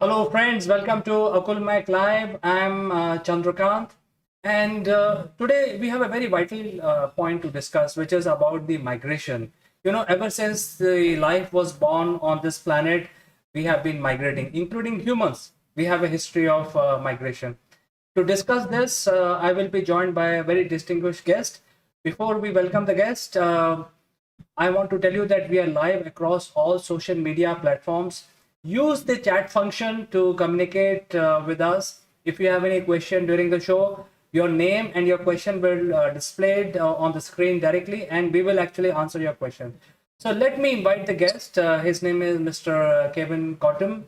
Hello, friends. Welcome to Akulmak Live. I'm Chandrakant, and today we have a very vital point to discuss, which is about the migration. Ever since the life was born on this planet, we have been migrating, including humans. We have a history of migration. To discuss this, I will be joined by a very distinguished guest. Before we welcome the guest, I want to tell you that we are live across all social media platforms. Use the chat function to communicate with us. If you have any question during the show, your name and your question will displayed on the screen directly, and we will actually answer your question. So let me invite the guest. His name is Mr. Kevin Cottam,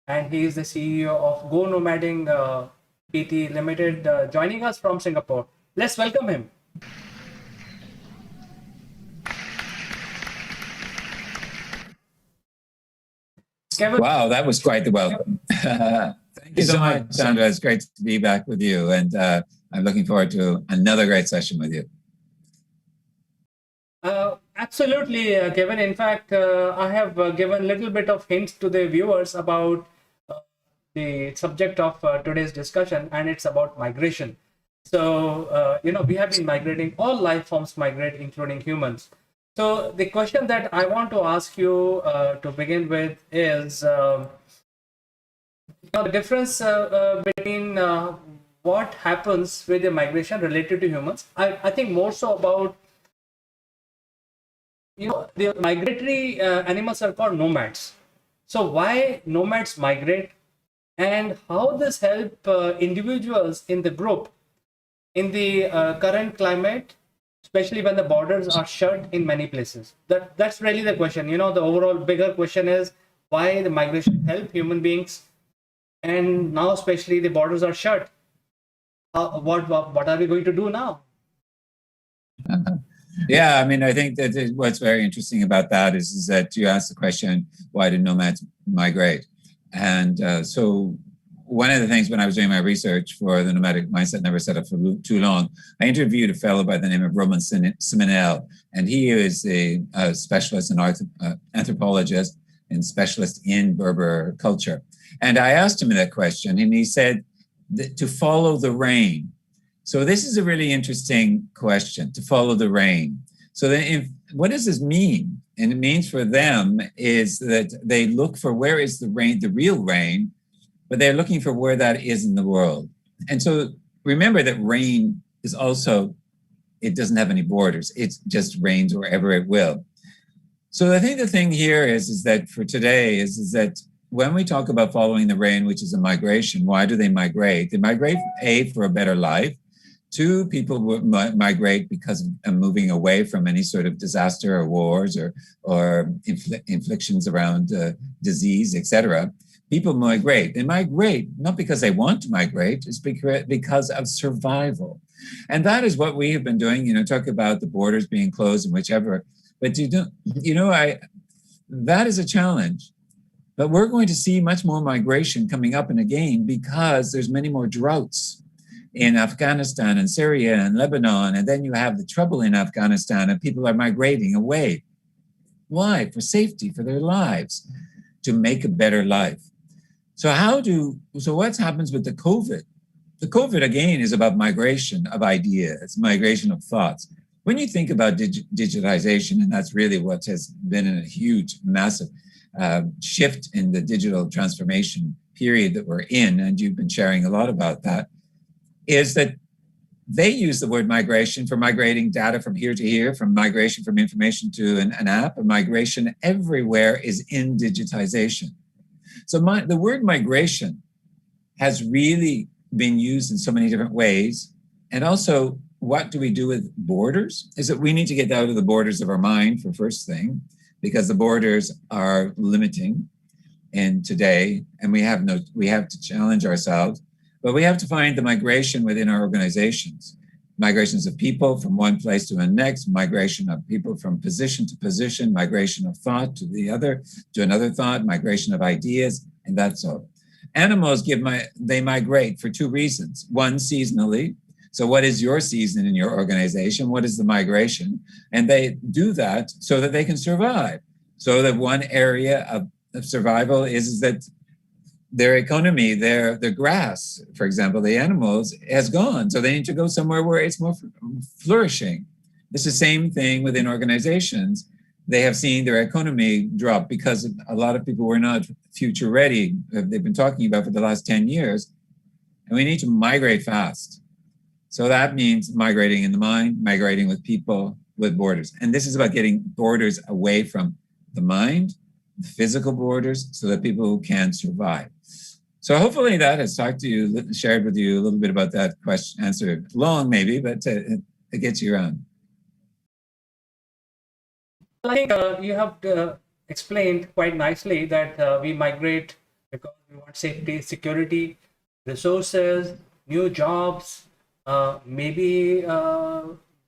and he is the CEO of GoNomading Pte Ltd, joining us from Singapore. Let's welcome him. Kevin. Wow, that was quite the welcome. Thank you so much, Sandra. It's great to be back with you, and I'm looking forward to another great session with you. Absolutely, Kevin. In fact, I have given a little bit of hints to the viewers about the subject of today's discussion, and it's about migration. So, we have been migrating, all life forms migrate, including humans. So the question that I want to ask you to begin with is the difference between what happens with the migration related to humans. I think more so about, the migratory animals are called nomads. So why nomads migrate, and how this help individuals in the group in the current climate, especially when the borders are shut in many places. That's really the question. The overall bigger question is why the migration help human beings, and now especially the borders are shut. What are we going to do now? Yeah, I mean, I think that what's very interesting about that is that you asked the question, why do nomads migrate? And so one of the things when I was doing my research for the Nomadic Mindset Never Set Up for Too Long, I interviewed a fellow by the name of Roman Simonel, and he is a specialist in anthropologist and specialist in Berber culture. And I asked him that question, and he said to follow the rain. So this is a really interesting question, to follow the rain. So then what does this mean? And it means for them is that they look for where is the rain, the real rain, but they're looking for where that is in the world. And so remember that rain is also, it doesn't have any borders. It just rains wherever it will. So I think the thing here is that for today is that when we talk about following the rain, which is a migration, why do they migrate? They migrate, A, for a better life. Two, people migrate because of moving away from any sort of disaster or wars or inflictions around disease, etc. People migrate. They migrate not because they want to migrate, it's because of survival. And that is what we have been doing, talk about the borders being closed and whichever. But that is a challenge. But we're going to see much more migration coming up and again because there's many more droughts in Afghanistan and Syria and Lebanon. And then you have the trouble in Afghanistan and people are migrating away. Why? For safety, for their lives, to make a better life. So what happens with the COVID? The COVID, again, is about migration of ideas, migration of thoughts. When you think about digitization, and that's really what has been a huge, massive shift in the digital transformation period that we're in, and you've been sharing a lot about that, is that they use the word migration for migrating data from here to here, from migration from information to an app, and migration everywhere is in digitization. So the word migration has really been used in so many different ways. And also, what do we do with borders? Is that we need to get out of the borders of our mind for first thing, because the borders are limiting in today, and we have to challenge ourselves. But we have to find the migration within our organizations. Migrations of people from one place to the next, migration of people from position to position, migration of thought to another thought, migration of ideas, and that's all. Animals they migrate for two reasons. One, seasonally. So what is your season in your organization? What is the migration? And they do that so that they can survive. So that one area of survival is that their economy, their grass, for example, the animals, has gone. So they need to go somewhere where it's more flourishing. It's the same thing within organizations. They have seen their economy drop because a lot of people were not future ready. They've been talking about for the last 10 years. And we need to migrate fast. So that means migrating in the mind, migrating with people, with borders. And this is about getting borders away from the mind, the physical borders, so that people can survive. So hopefully that has talked to you, shared with you a little bit about that question, answer long maybe, but it gets you around. I think you have explained quite nicely that we migrate because we want safety, security, resources, new jobs, maybe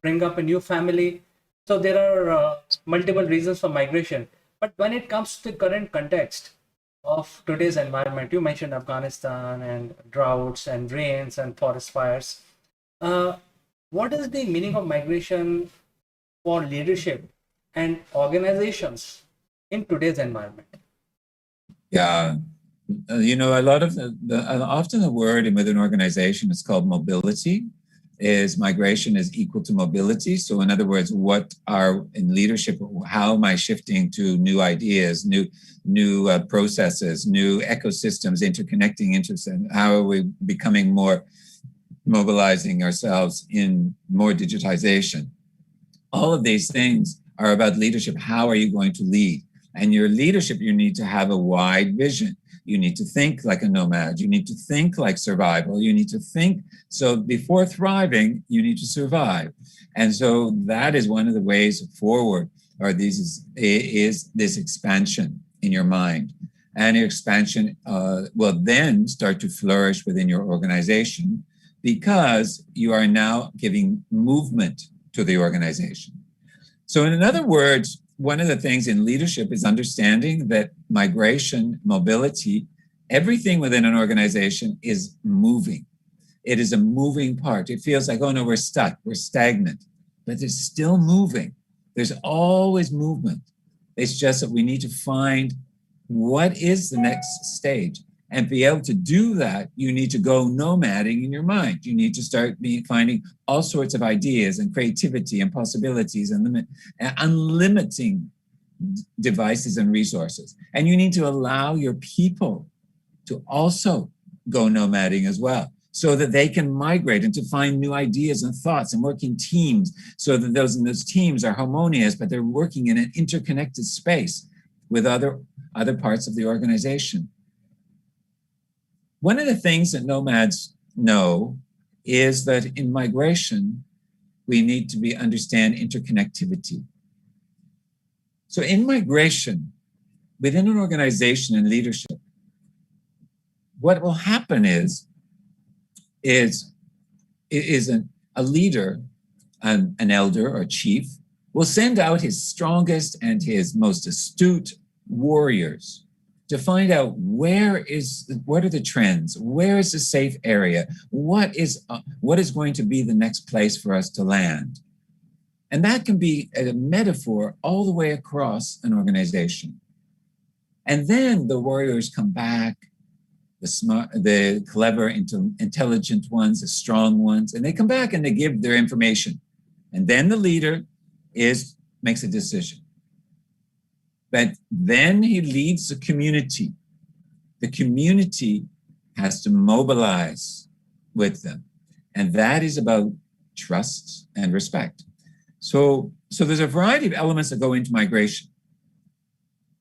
bring up a new family. So there are multiple reasons for migration. But when it comes to the current context of today's environment, you mentioned Afghanistan and droughts and rains and forest fires. What is the meaning of migration for leadership and organizations in today's environment? Yeah, a lot of often the word with an organization is called mobility. Is migration is equal to mobility. So in other words, what are in leadership, how am I shifting to new ideas, new processes, new ecosystems, interconnecting and how are we becoming more mobilizing ourselves in more digitization? All of these things are about leadership. How are you going to lead? And your leadership, you need to have a wide vision. You need to think like a nomad. You need to think like survival. You need to think. So before thriving, you need to survive. And so that is one of the ways forward, or is this expansion in your mind. And your expansion will then start to flourish within your organization because you are now giving movement to the organization. So in other words, one of the things in leadership is understanding that migration, mobility, everything within an organization is moving. It is a moving part. It feels like, oh no, we're stuck, we're stagnant, but it's still moving. There's always movement. It's just that we need to find what is the next stage. And be able to do that, you need to go nomading in your mind. You need to start finding all sorts of ideas and creativity and possibilities and unlimiting devices and resources. And you need to allow your people to also go nomading as well, so that they can migrate and to find new ideas and thoughts and work in teams, so that those teams are harmonious, but they're working in an interconnected space with other parts of the organization. One of the things that nomads know is that in migration, we need to understand interconnectivity. So in migration, within an organization and leadership, what will happen is a leader, an elder or chief, will send out his strongest and his most astute warriors to find out what are the trends, where is the safe area, what is going to be the next place for us to land. And that can be a metaphor all the way across an organization. And then the warriors come back, the smart, the clever, intelligent ones, the strong ones, and they come back and they give their information. And then the leader makes a decision. But then he leads the community. The community has to mobilize with them. And that is about trust and respect. So there's a variety of elements that go into migration.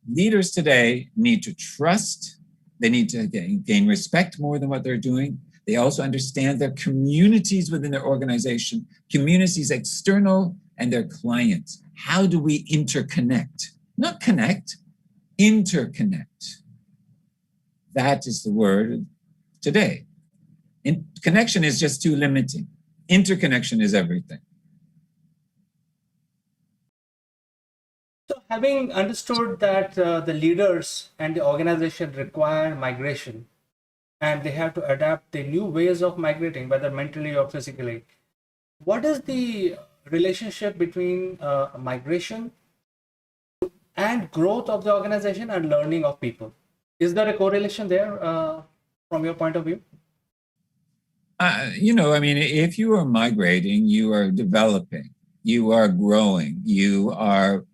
Leaders today need to trust. They need to gain respect more than what they're doing. They also understand their communities within their organization, communities external and their clients. How do we interconnect? Not connect, interconnect. That is the word today. Connection is just too limiting. Interconnection is everything. So having understood that the leaders and the organization require migration and they have to adapt the new ways of migrating, whether mentally or physically, what is the relationship between migration and growth of the organization and learning of people? Is there a correlation there from your point of view? I mean, if you are migrating, you are developing, you are growing, you are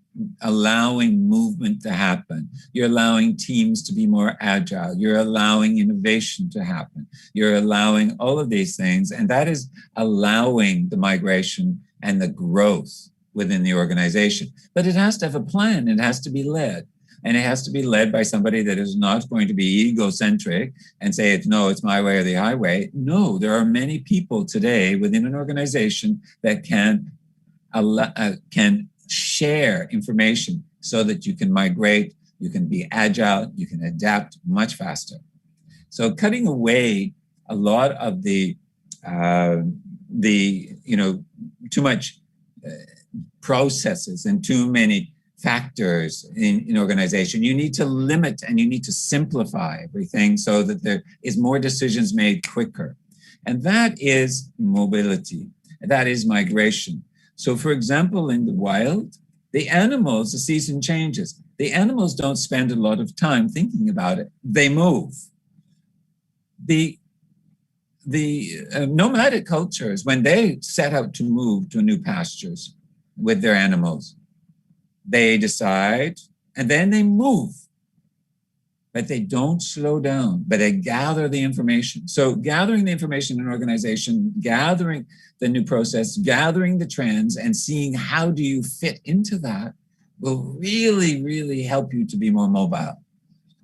allowing movement to happen. You're allowing teams to be more agile. You're allowing innovation to happen. You're allowing all of these things. And that is allowing the migration and the growth within the organization. But it has to have a plan. It has to be led. And it has to be led by somebody that is not going to be egocentric and say, no, it's my way or the highway. No, there are many people today within an organization that can share information so that you can migrate, you can be agile, you can adapt much faster. So cutting away a lot of the too much processes and too many factors in organization. You need to limit and you need to simplify everything so that there is more decisions made quicker. And that is mobility. That is migration. So for example, in the wild, the animals, the season changes. The animals don't spend a lot of time thinking about it. They move. The nomadic cultures, when they set out to move to new pastures with their animals, they decide and then they move. But they don't slow down, but they gather the information. So gathering the information in an organization, gathering the new process, gathering the trends, and seeing how do you fit into that will really, really help you to be more mobile.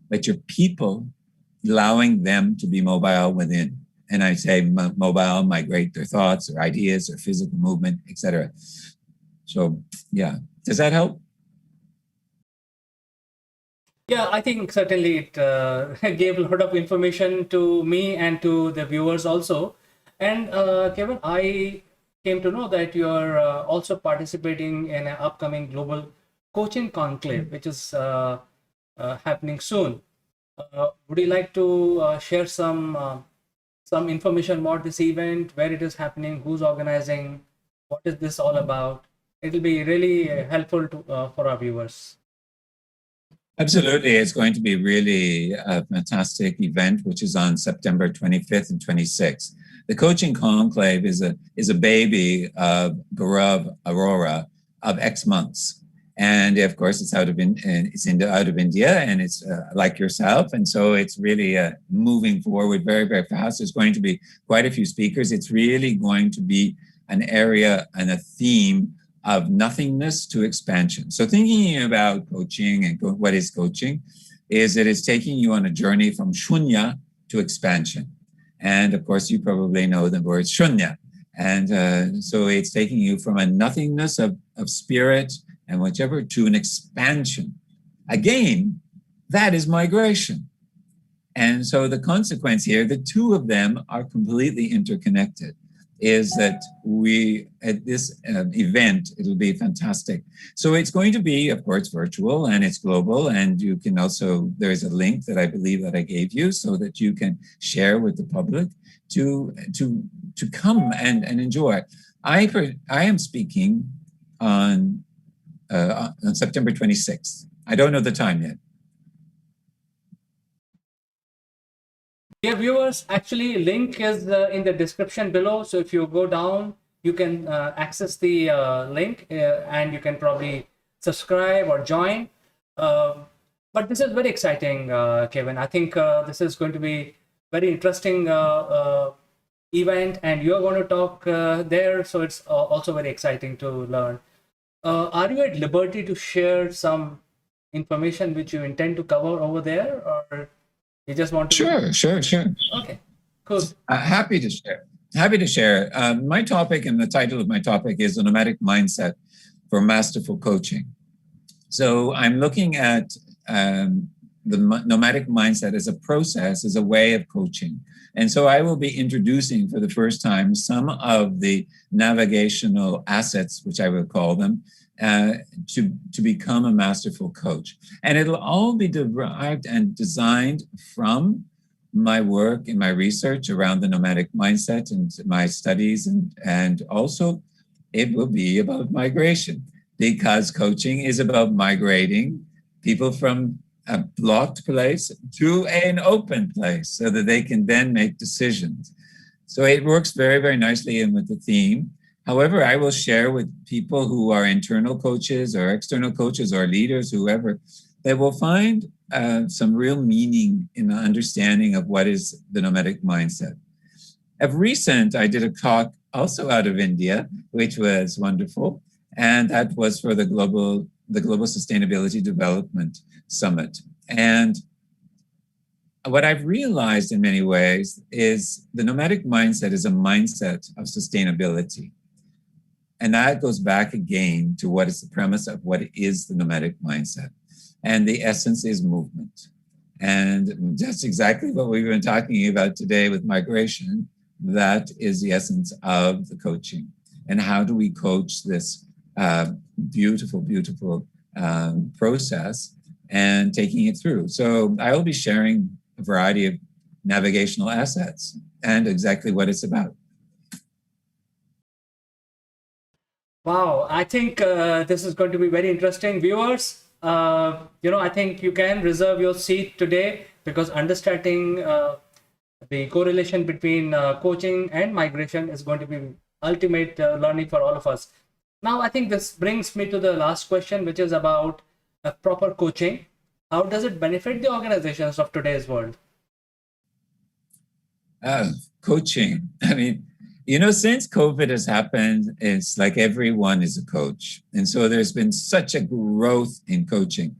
But your people, allowing them to be mobile within. And I say mobile, migrate their thoughts, their ideas, their physical movement, etc. So yeah, does that help? Yeah, I think certainly it gave a lot of information to me and to the viewers also. And Kevin, I came to know that you are also participating in an upcoming global coaching conclave, which is happening soon. Would you like to share some information about this event, where it is happening, who's organizing, what is this all about? It'll be really helpful to, for our viewers. Absolutely. It's going to be really a fantastic event, which is on September 25th and 26th. The Coaching Conclave is a baby of Gaurav Arora of ex-monks. And of course, it's out of India, and it's like yourself. And so it's really moving forward very, very fast. There's going to be quite a few speakers. It's really going to be an area and a theme of nothingness to expansion. So thinking about coaching and what is coaching is that it's taking you on a journey from shunya to expansion. And of course, you probably know the word shunya. And so it's taking you from a nothingness of spirit and whichever to an expansion. Again, that is migration. And so the consequence here, the two of them are completely interconnected, is that we, at this event, it'll be fantastic. So it's going to be, of course, virtual and it's global. And you can also, there's a link that I believe that I gave you so that you can share with the public to come and enjoy. I am speaking on September 26th. I don't know the time yet. Dear viewers, actually link is in the description below. So if you go down, you can access the link and you can probably subscribe or join. But this is very exciting, Kevin. I think this is going to be very interesting event, and you're going to talk there. So it's also very exciting to learn. Are you at liberty to share some information which you intend to cover over there, or you just want to? Sure. Okay, cool. Happy to share. My topic and the title of my topic is the nomadic mindset for masterful coaching. So I'm looking at the nomadic mindset as a process, as a way of coaching. And so I will be introducing for the first time some of the navigational assets, which I will call them, to become a masterful coach. And it'll all be derived and designed from my work and my research around the nomadic mindset and my studies. And also it will be about migration, because coaching is about migrating people from a blocked place to an open place so that they can then make decisions. So it works very, very nicely in with the theme. However, I will share with people who are internal coaches or external coaches or leaders, whoever, they will find some real meaning in the understanding of what is the nomadic mindset. Of recent, I did a talk also out of India, which was wonderful, and that was for the Global Sustainability Development Summit. And what I've realized in many ways is the nomadic mindset is a mindset of sustainability. And that goes back again to what is the premise of what is the nomadic mindset. And the essence is movement. And that's exactly what we've been talking about today with migration. That is the essence of the coaching. And how do we coach this beautiful, beautiful process and taking it through? So I will be sharing a variety of navigational assets and exactly what it's about. Wow, I think this is going to be very interesting. Viewers, I think you can reserve your seat today, because understanding the correlation between coaching and migration is going to be ultimate learning for all of us. Now, I think this brings me to the last question, which is about proper coaching. How does it benefit the organizations of today's world? Coaching. I mean, since COVID has happened, it's like everyone is a coach. And so there's been such a growth in coaching.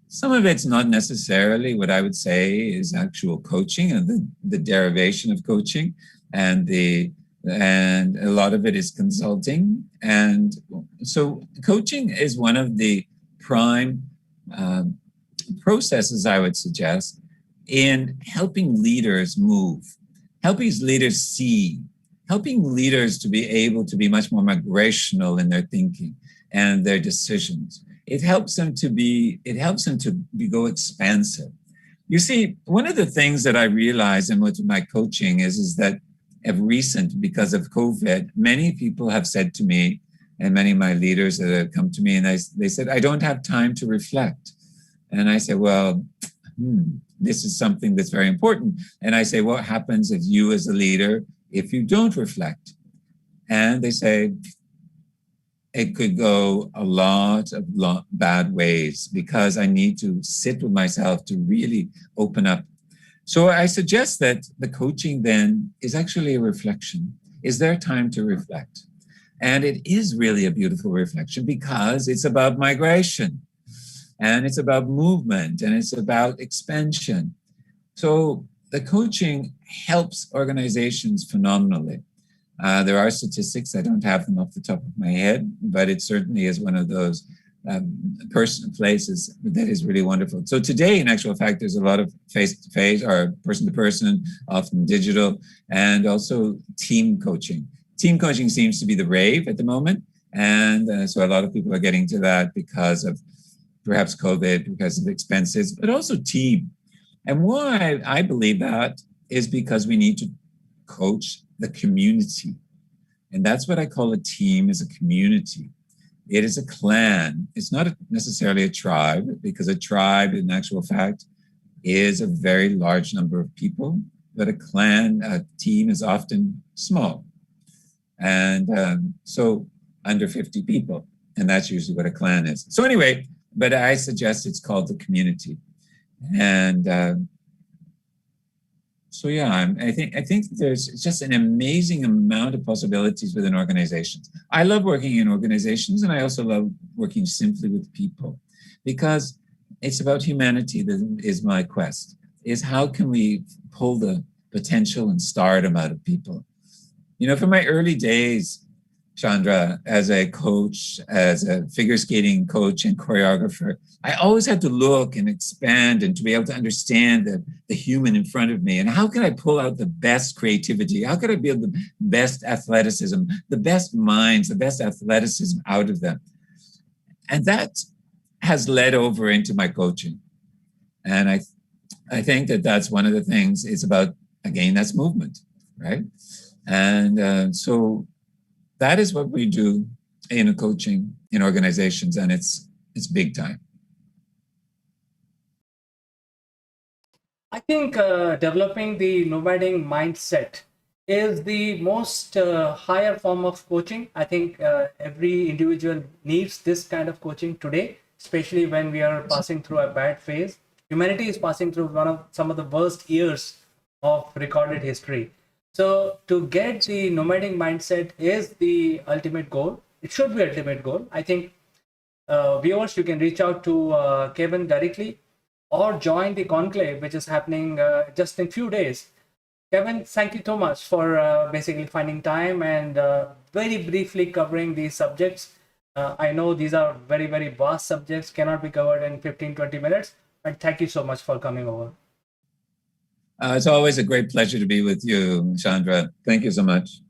Some of it's not necessarily what I would say is actual coaching and the derivation of coaching, and a lot of it is consulting. And so coaching is one of the prime processes, I would suggest, in helping leaders move, helping leaders see, helping leaders to be able to be much more migrational in their thinking and their decisions. It helps them to go expansive. You see, one of the things that I realize in with my coaching is that of recent, because of COVID, many people have said to me, and many of my leaders that have come to me, and they said, I don't have time to reflect. And I say, well, this is something that's very important. And I say, what happens if you as a leader, if you don't reflect? And they say, it could go a lot of bad ways, because I need to sit with myself to really open up. So I suggest that the coaching then is actually a reflection. Is there time to reflect? And it is really a beautiful reflection, because it's about migration, and it's about movement, and it's about expansion. So the coaching helps organizations phenomenally. There are statistics, I don't have them off the top of my head, but it certainly is one of those places that is really wonderful. So today, in actual fact, there's a lot of face-to-face or person-to-person, often digital, and also team coaching. Team coaching seems to be the rave at the moment. And so a lot of people are getting to that because of perhaps COVID, because of expenses, but also team. And why I believe that is because we need to coach the community. And that's what I call a team, is a community. It is a clan. It's not necessarily a tribe, because a tribe, in actual fact, is a very large number of people. But a clan, a team, is often small. And so under 50 people. And that's usually what a clan is. So anyway, but I suggest it's called the community. And so yeah, I think there's just an amazing amount of possibilities within organizations. I love working in organizations, and I also love working simply with people, because it's about humanity that is my quest, is how can we pull the potential and stardom out of people. From my early days, Chandra, as a coach, as a figure skating coach and choreographer, I always had to look and expand and to be able to understand the human in front of me. And how can I pull out the best creativity? How can I build the best athleticism, the best minds, the best athleticism out of them? And that has led over into my coaching. And I think that that's one of the things. It's about, again, that's movement, right? And so that is what we do in coaching in organizations, and it's big time. I think developing the nomading mindset is the most higher form of coaching. I think every individual needs this kind of coaching today, especially when we are passing through a bad phase. Humanity is passing through some of the worst years of recorded history. So to get the nomadic mindset is the ultimate goal. It should be ultimate goal. I think viewers, you can reach out to Kevin directly or join the conclave, which is happening just in few days. Kevin, thank you so much for basically finding time and very briefly covering these subjects. I know these are very, very vast subjects, cannot be covered in 15-20 minutes, but thank you so much for coming over. It's always a great pleasure to be with you, Chandra. Thank you so much.